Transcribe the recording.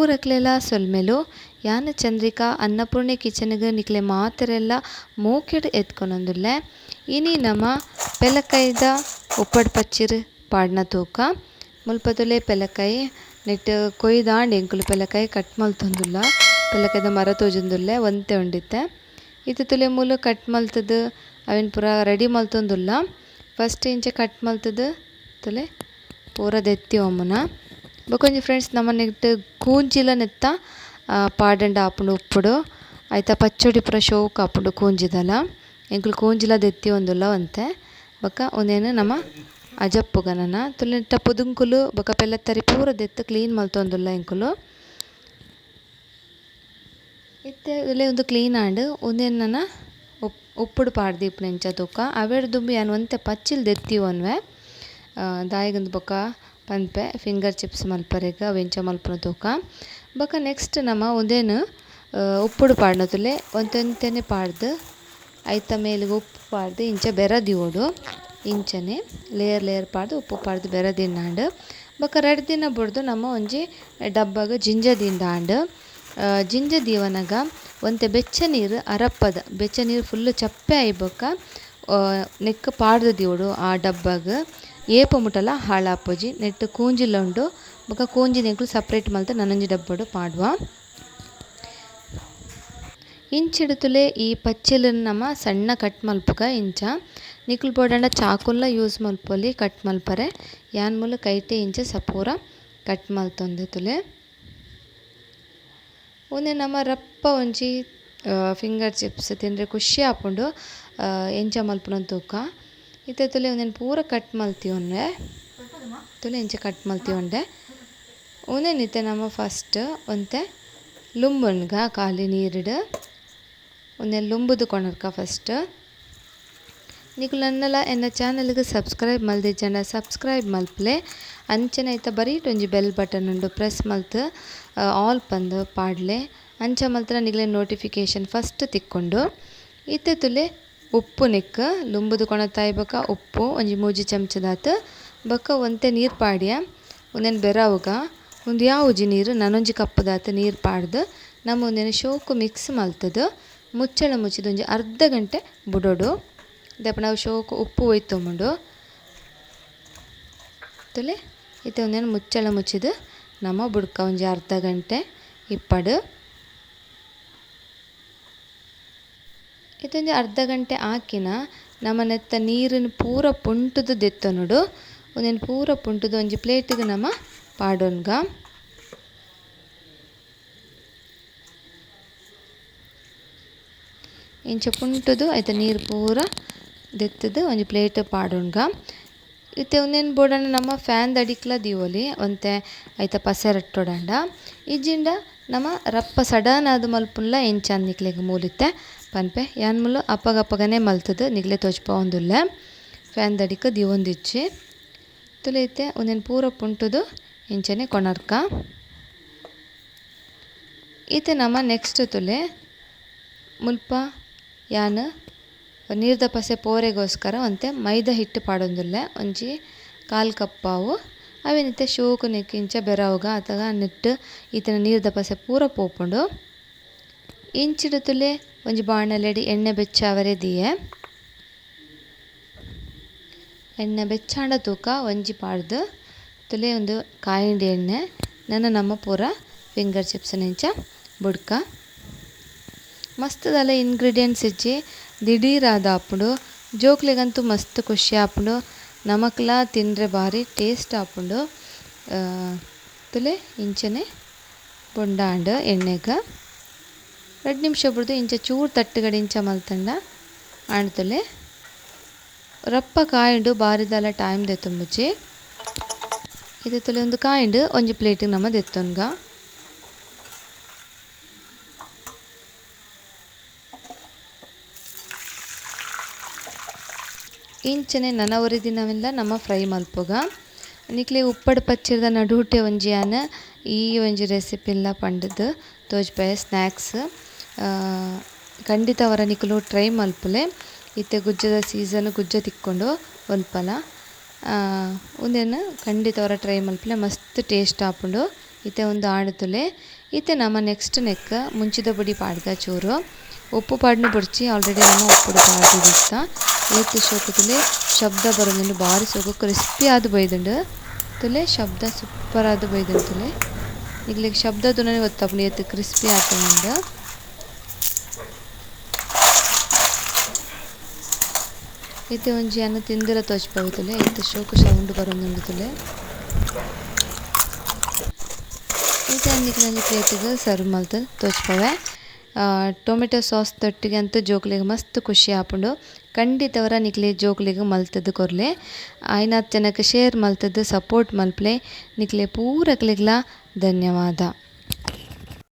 ಊರಕ್ಲೆಲ್ಲ ಸೊಲ್ಮೆಲು ಯಾನ ಚಂದ್ರಿಕಾ ಅನ್ನಪೂರ್ಣೆ ಕಿಚನ್ಗೆ ನಿಕ್ಲೆ ಮಾತೆರೆಲ್ಲ ಮೂಕೆಡ್ ಎತ್ಕೊನೊಂದುಲ್ಲೆ ಇನಿ ನಮ ಪೆಲಕೈದ ಉಪ್ಪಡ್ ಪಚ್ಚಿರ್ ಪಾಡ್ನ ತೂಕ ಮುಲ್ಪತುಲೆ ಪೆಲಕಾಯಿ ನೆಟ್ ಕೊಯ್ದಾಂಡ್ ಎಂಕುಲು ಪೆಲಕಾಯಿ ಕಟ್ ಮಲ್ತೊಂದುಲ್ಲ ಪೆಲಕೈದ ಮರ ತೋಜೊಂದುಲ್ಲೆ ಒಂತೆ ಉಂಡಿತ್ತೆ ಇದು ತುಲೆ ಮೂಲು ಕಟ್ ಮಲ್ತದು ಅವೆನ್ ಪೂರ ರೆಡಿ ಮಲ್ತೊಂದುಲ್ಲ ಫಸ್ಟ್ ಇಂಚೆ ಕಟ್ ಮಲ್ತದು ತುಲೆ ಪೂರ ದೆತ್ತಿ ಒಮ್ಮುನ ಬೊಕೊಂಜಿ ಫ್ರೆಂಡ್ಸ್ ನಮ್ಮ ನೆಟ್ ಕೂಂಜಿಲ ನೆತ್ತ ಪಾಡಂಡ ಆಪುಂಡು ಉಪ್ಪುಡು ಐತ ಪಚ್ಚಡಿ ಪೂರ ಶೋಕ್ ಆಪುಂಡು ಕೂಂಜಿದಲ ಎಂಕುಲು ಕೂಂಜಿಲ ದೆತ್ತಿ ಒಂದುಲ್ಲ ಒಂತೆ ಬೊಕ ಒಂದೇನು ನಮ್ಮ ಅಜಪ್ಪುಗನನ ತುಲೆ ನೆಟ್ಟ ಪುದುಂಕುಲು ಬೊಕ ಪೆಲ್ಲತ್ತರಿ ಪೂರ ದೆತ್ತು ಕ್ಲೀನ್ ಮಲ್ತೊಂದುಲ್ಲ ಎಂಕುಲು ಇತ್ತೆ ಉಲೆ ಒಂದು ಕ್ಲೀನ್ ಆಂಡ್ ಒಂದೇನ ಉಪ್ಪುಡು ಪಾಡ್ದು ಇಪ್ಪುನ ಎಂಚ ತೂಕ ಅವೆಡ್ ದುಂಬು ಯಾನ್ ಒಂತೆ ಪಚ್ಚಿಲ್ ದೆತ್ತಿ ಒನ್ವೆ ದಾಯಿಗಂದು ಬೊಕ ಪನ್ಪೆ ಫಿಂಗರ್ ಚಿಪ್ಸ್ ಮಲ್ಪರೆಗ ಅವೆಂಚ ಮಲ್ಪುನ ತೂಕ ಬೊಕ ನೆಕ್ಸ್ಟ್ ನಮ ಒಂದೇನು ಉಪ್ಪುಡು ಪಾಡ್ನ ತುಲೆ ಒಂತೆಂತೆನೆ ಪಾಡ್ದು ಐತ ಮೇಲಿಗೆ ಉಪ್ಪು ಪಾಡ್ದು ಇಂಚ ಬೆರದಿಯೋಡು ಇಂಚನೆ ಲೇಯರ್ ಪಾಡ್ದು ಉಪ್ಪು ಪಾಡ್ದು ಬೆರದಿಂಡಾಂಡ್ ಬೊಕ 2 ದಿನ ಬುಡ್ದು ನಮ್ಮ ಒಂಜಿ ಡಬ್ಬಗ್ ಜಿಂಜ ದಿಂಡಾಂಡ್ ಜಿಂಜ ದೀವನಗ ಒಂತೆ ಬೆಚ್ಚ ನೀರು ಅರಪ್ಪದ ಬೆಚ್ಚ ನೀರು ಫುಲ್ಲು ಚಪ್ಪೆ ಆಯ್ಬೊಕ ನೆಕ್ ಪಾಡ್ದು ದಿಯೋಡು ಆ ಡಬ್ಬಗ್ ಏಪ ಮುಟಲ ಹಾಳಾಪೋಜಿ ನೆಟ್ ಕೂಂಜಿಲ ಉಂಡು ಬೊಕ ಕೂಂಜಿನ ಎಂಕುಲು ಸಪ್ರೇಟ್ ಮಲ್ತ ನನೊಂಜಿ ಡಬ್ಬಡು ಪಾಡುವ ಇಂಚಿಡುತ್ತಲೇ ಈ ಪಚ್ಚೆಲನ್ನು ನಮ್ಮ ಸಣ್ಣ ಕಟ್ ಮಲ್ಪುಗ ಇಂಚ ನಿಕ್ಲು ಬೋಡಂಡ ಚಾಕುಲ್ಲ ಯೂಸ್ ಮಲ್ಪೊಲಿ ಕಟ್ ಮಲ್ಪರೆ ಯಾನ್ ಮೂಲ ಕೈಟೆ ಇಂಚ ಸಪೂರ ಕಟ್ ಮಲ್ತೊಂದೆ ತುಲೆ ಒಂದೆ ನಮ್ಮ ರಪ್ಪ ಒಂಜಿ ಫಿಂಗರ್ ಚಿಪ್ಸ್ ತಿಂದರೆ ಖುಷಿ ಆಪುಂಡು ಎಂಚ ಮಲ್ಪುನ ತೂಕ ಇತ್ತೆ ತುಲೆ ಒಂದೇನು ಪೂರ ಕಟ್ ಮಲ್ತಿ ಒಂದೆ ತುಲೆ ಎಂಚ ಕಟ್ ಮಲ್ತಿ ಒಂಡೆ ಒಂದೇನಿತ್ತೆ ನಮ್ಮ ಫಸ್ಟ್ ಒಂತೆ ಲುಂಬುನ್ಗ ಖಾಲಿ ನೀರಿಡು ಒಂದೆ ಲುಂಬುದು ಕೊಣರ್ಕ ಫಸ್ಟ್ ನಿಕ್ಲು ನನ್ನಲ ಎನ್ನ ಚಾನಲ್ಗೆ ಸಬ್ಸ್ಕ್ರೈಬ್ ಮಲ್ದಿಜ್ಜಂಡ ಸಬ್ಸ್ಕ್ರೈಬ್ ಮಲ್ಪಲೆ ಅಂಚನೆ ಐತ ಬರೀಟ್ ಒಂಜಿ ಬೆಲ್ ಬಟನ್ ಉಂಡು ಪ್ರೆಸ್ ಮಲ್ತ್ ಆಲ್ ಪಂದ್ ಪಾಡ್ಲೆ ಅಂಚ ಮಲ್ತನ ನಿಕ್ಲೆ ನೋಟಿಫಿಕೇಷನ್ ಫಸ್ಟ್ ತಿಕ್ಕೊಂಡು ಇತ್ತೆ ತುಲೆ ಉಪ್ಪು ನೆಕ್ ಲುಂಬುದು ಕೊಣತಾಯಿ ಬೊಕ ಉಪ್ಪು ಒಂಜಿ 3 ಚಮಚದಾತ್ ಬೊಕ ಒಂತೆ ನೀರು ಪಾಡ್ಯ ಒಂದೇನು ಬೆರವುಗ ಒಂದು ಯಾವುಜಿ ನೀರು ನನೊಂಜಿ ಕಪ್ಪದಾತ್ ನೀರು ಪಾಡ್ದು ನಮ್ಮ ಒಂದೇನು ಶೋಕು ಮಿಕ್ಸ್ ಮಲ್ತದು ಮುಚ್ಚಳ ಮುಚ್ಚಿದ ಒಂಜಿ ಅರ್ಧ ಗಂಟೆ ಬುಡೋಡು ದೆಪ ನಾವು ಶೋಕು ಉಪ್ಪು ಒಯ್ತೊಂಬುಂಡು ತುಲೆ ಇತ್ತೆ ಒಂದೇನು ಮುಚ್ಚಳ ಮುಚ್ಚಿದು ನಮ್ಮ ಬುಡ್ಕ ಒಂಜಿ ಅರ್ಧ ಗಂಟೆ ಇಪ್ಪಡು ಇದೊಂದು ಅರ್ಧ ಗಂಟೆ ಹಾಕಿನ ನಮ್ಮ ನೆತ್ತ ನೀರಿನ ಪೂರ ಪುಂಟುದು ದೆತ್ತೊನುಡು ಒಂದೇನು ಪೂರ ಪುಂಟುದು ಒಂಜಿ ಪ್ಲೇಟಿಗೆ ನಮ್ಮ ಪಾಡೋನ್ಗ ಇಂಚ ಪುಂಟುದು ಐತ ನೀರು ಪೂರ ದೆತ್ತದು ಒಂಜಿ ಪ್ಲೇಟ್ ಪಾಡೋನ್ಗ ಇತ್ತೆ ಒಂದೇನು ಬೋಡಂಡ ನಮ್ಮ ಫ್ಯಾನ್ ದಡಿಕ್ಲ ದಿವೋಲಿ ಒಂತೆ ಐತ ಪಸೆರಟ್ಟೋಡಂಡ ಇಜ್ಜಿಂಡ ನಮ್ಮ ರಪ್ಪ ಸಡನ್ ಆದು ಮಲ್ಪುನ್ಲ ಎಂಚ ನಿಕ್ಲೆಗ್ ಮೂಲಿತ್ತೆ ಪನ್ಪೆ ಯಾನ್ ಮುಲು ಅಪ್ಪಗಪ್ಪಗನೆ ಮಲ್ತದು ನಿಕ್ಲೆ ತೋಜ್ಪ ಒಂದುಲ್ಲೆ ಫ್ಯಾನ್ ದಡಿಕ್ ದಿವೊಂದಿಜ್ಜಿ ತುಲೆ ಇತ್ತೆ ಒಂದೇನು ಪೂರ ಪುಂಟುದು ಇಂಚನೆ ಕೊಣರ್ಕ ಇತ್ತೆ ನಮ್ಮ ನೆಕ್ಸ್ಟ್ ತುಲೆ ಮುಲ್ಪ ಯಾನ್ ನೀರ್ದ ಪಸೆ ಪೋರೆಗೋಸ್ಕರ ಒಂತೆ ಮೈದಾ ಹಿಟ್ಟು ಪಾಡೊಂದುಲ್ಲೆ ಒಂಜಿ 1/4 ಕಪ್ಪಾವು ಅವೆನಿತ್ತೆ ಶೋಕು ನೆಕ್ ಇಂಚ ಬೆರವುಗ ಅತಗ ನೆಟ್ ಈತನ ನೀರ್ದ ಪಸೆ ಪೂರ ಪೋಪುಂಡು ಇಂಚಿಡು ತುಲೆ ಒಂಜಿ ಬಾಣಲೆಡಿ ಎಣ್ಣೆ ಬೆಚ್ಚಾವರೆ ದಿಯೆ ಎಣ್ಣೆ ಬೆಚ್ಚಾಂಡ ತೂಕ ಒಂಜಿ ಪಾಡ್ದು ತುಲೆ ಒಂದು ಕಾಯಿಂಡಿ ಎಣ್ಣೆ ನನ್ನ ನಮ್ಮ ಪೂರ ಫಿಂಗರ್ ಚಿಪ್ಸ್ ಇಂಚ ಬುಡ್ಕ ಮಸ್ತದಲ್ಲ ಇಂಗ್ರೀಡಿಯೆಂಟ್ಸ್ ಇಜ್ಜಿ ದಿಢೀರಾದ ಆಪುಂಡು ಜೋಕ್ಲೆಗಂತೂ ಮಸ್ತ್ ಖುಷಿ ಆಪುಂಡು ನಮಕ್ಲ ತಿಂದರೆ ಭಾರಿ ಟೇಸ್ಟ್ ಆಪುಂಡು ತುಲೆ ಇಂಚನೆ ಬೊಂಡಾಂಡ್ ಎಣ್ಣೆಗ 2 ನಿಮಿಷ ಬಿಡ್ದು ಇಂಚ ಚೂರು ತಟ್ಟುಗಡೆ ಇಂಚ ಮಲ್ತಂಡ ಆಣ್ತಲೆ ರಪ್ಪ ಕಾಯಿಂಡು ಬಾರಿದಲ್ಲ ಟೈಮ್ ದೆತ್ತೊಂಬುಜಿ ಇದು ತುಲೆ ಒಂದು ಕಾಯಿಂಡು ಒಂಜಿ ಪ್ಲೇಟಿಗೆ ನಮ್ಮ ದೆತ್ತೊನ್ಗ ಇಂಚನೆ ನನವರಿ ದಿನವೆಲ್ಲ ನಮ್ಮ ಫ್ರೈ ಮಲ್ಪುಗ ನಿಕ್ಲೆ ಉಪ್ಪಡ್ ಪಚ್ಚಿರ್ದ ನಡುಟೆ ಒಂಜಿ ಯಾನ್ ಈ ಒಂಜಿ ರೆಸಿಪಿಲ್ಲ ಪಂಡದು ತೋಜ್ಪಾಯ ಸ್ನ್ಯಾಕ್ಸ್ ಖಂಡಿತ ಅವರ ನಿಕುಲು ಟ್ರೈ ಮಲ್ಪುಲೆ ಇತ್ತೆ ಗುಜ್ಜದ ಸೀಸನ್ ಗುಜ್ಜ ತಿಕ್ಕೊಂಡು ಒಲ್ಪಲ ಒಂದೇನು ಖಂಡಿತ ಅವರ ಟ್ರೈ ಮಲ್ಪಲೆ ಮಸ್ತ್ ಟೇಸ್ಟ್ ಆಪುಂಡು ಇತ್ತೆ ಒಂದು ಆಡುತ್ತಲೆ ಇತ್ತೆ ನಮ್ಮ ನೆಕ್ಸ್ಟ್ ನೆಕ್ ಮುಂಚಿದ ಬುಡಿ ಪಾಡ್ದ ಚೂರು ಉಪ್ಪು ಪಾಡ್ನು ಬುಡ್ಚಿ ಆಲ್ರೆಡಿ ನಮ್ಮ ಉಪ್ಪುಡು ಪಾಡ್ದಿತ್ತ ಏತ್ ಶೋಕುತುಲೆ ಶಬ್ದ ಬರೋದುಂಡು ಬಾರಿ ಸೊಗು ಕ್ರಿಸ್ಪಿ ಆದ್ ಬೈದುಂಡು ತುಲೆ ಶಬ್ದ ಸೂಪರ್ ಆದ್ ಬೈದುಂಡು ತುಲೆ ಇಗ್ಲಿಗೆ ಶಬ್ದ ತುನನೆ ಗೊತ್ತಾಪುಂಡು ಏತ್ ಕ್ರಿಸ್ಪಿ ಆತುಂಡು ಇತ್ತೆ ಒಂಜಿ ಅನ್ನ ತಿಂದಿರ ತೋಜ್ಪಾವುತುಲೆ ಏತ್ ಶೋಕು ಸೌಂಡ್ ಬರೋದುಂಡು ತುಲೆ ಇತ್ತೆ ಅಂದಿಕ್ಲೆ ಪ್ಲೇಟಿಗೆ ಸರ್ವ್ ಮಲ್ತ್ ತೋಜ್ಪಾವೆ ಟೊಮೆಟೊ ಸಾಸ್ ತೊಟ್ಟಿಗೆ ಅಂತೂ ಜೋಕ್ಲೆಗ್ ಮಸ್ತ್ ಖುಷಿ ಆಪುಂಡು ಖಂಡಿತವರ ನಿಕ್ಲೆ ಜೋಕ್ಲೆಗ್ ಮಲ್ತದ್ದು ಕೊರ್ಲೆ ಆಯ್ನಾತ್ ಜನಕ್ಕೆ ಶೇರ್ ಮಲ್ತದ್ದು ಸಪೋರ್ಟ್ ಮಲ್ಪ್ಲೆ ನಿಕ್ಲೆ ಪೂರಕ್ಲೆಗ್ಲ ಧನ್ಯವಾದ.